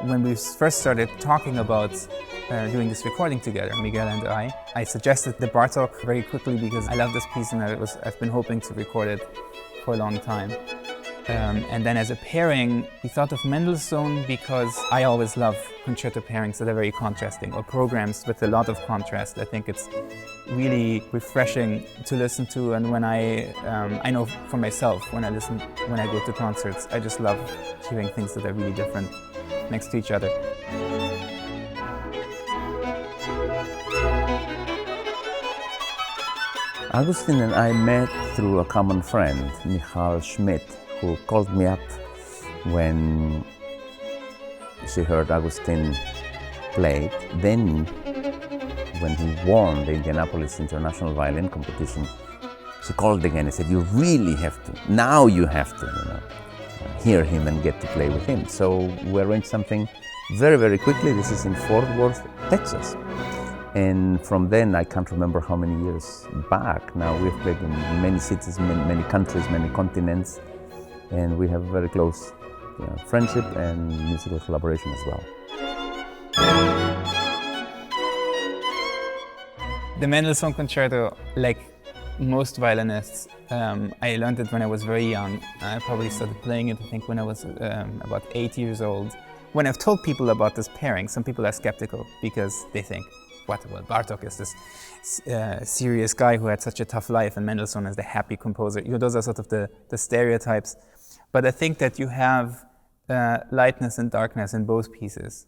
when we first started talking about doing this recording together, Miguel and I suggested the Bartók very quickly because I love this piece and I've been hoping to record it for a long time. And then as a pairing, we thought of Mendelssohn because I always love concerto pairings that are very contrasting, or programs with a lot of contrast. I think it's really refreshing to listen to, and when I know for myself, when I go to concerts, I just love hearing things that are really different next to each other. Augustin and I met through a common friend, Michal Schmidt, who called me up when she heard Augustin play. Then, when he won the Indianapolis International Violin Competition, she called again and said, "You really have to, now you have to, hear him and get to play with him." So we arranged something very, very quickly. This is in Fort Worth, Texas. And from then, I can't remember how many years back. Now we've played in many cities, many countries, many continents. And we have a very close friendship and musical collaboration as well. The Mendelssohn Concerto, like most violinists, I learned it when I was very young. I probably started playing it, I think, when I was about 8 years old. When I've told people about this pairing, some people are skeptical because they think, well, Bartók is this serious guy who had such a tough life, and Mendelssohn is the happy composer. Those are sort of the stereotypes. But I think that you have lightness and darkness in both pieces.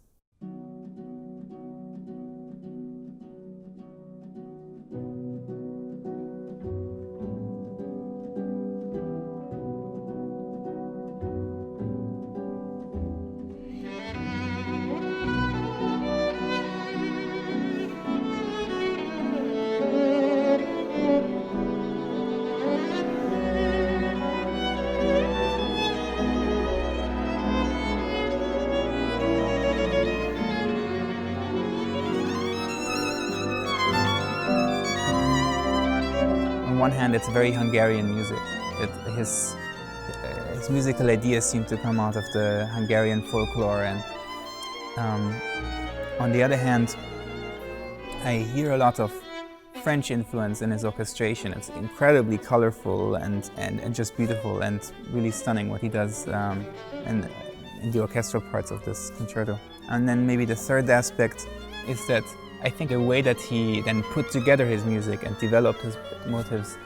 On one hand, it's very Hungarian music. His musical ideas seem to come out of the Hungarian folklore, and on the other hand, I hear a lot of French influence in his orchestration. It's incredibly colorful and just beautiful and really stunning what he does in the orchestral parts of this concerto. And then maybe the third aspect is that I think the way that he then put together his music and developed his motives,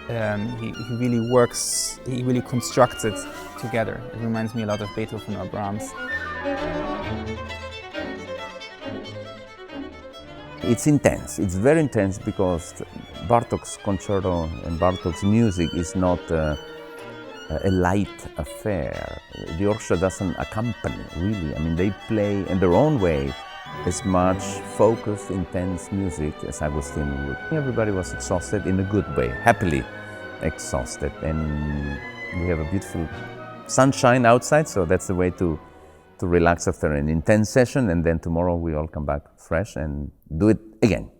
he really works, he really constructs it together. It reminds me a lot of Beethoven or Brahms. It's intense, it's very intense, because Bartók's concerto and Bartók's music is not a light affair. The orchestra doesn't accompany, really. I mean, they play in their own way as much focused, intense music as Augustin would. Everybody was exhausted in a good way, happily exhausted, and we have a beautiful sunshine outside, so that's the way to relax after an intense session, and then tomorrow we all come back fresh and do it again.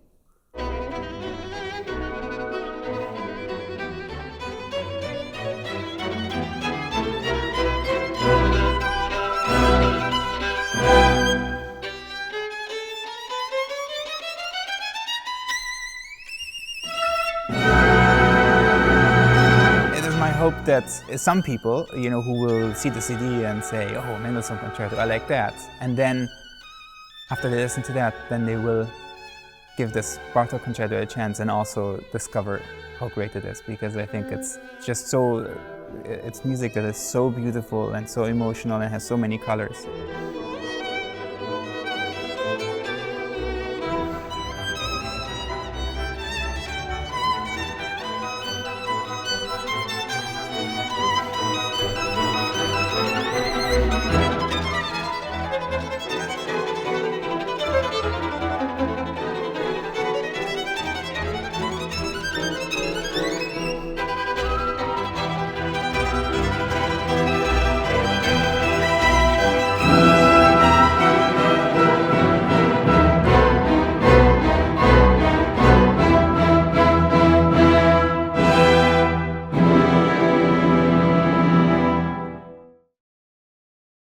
Hope that some people, who will see the CD and say, "Oh, Mendelssohn Concerto, I like that," and then after they listen to that, then they will give this Bartók Concerto a chance and also discover how great it is, because I think it's just it's music that is so beautiful and so emotional and has so many colors.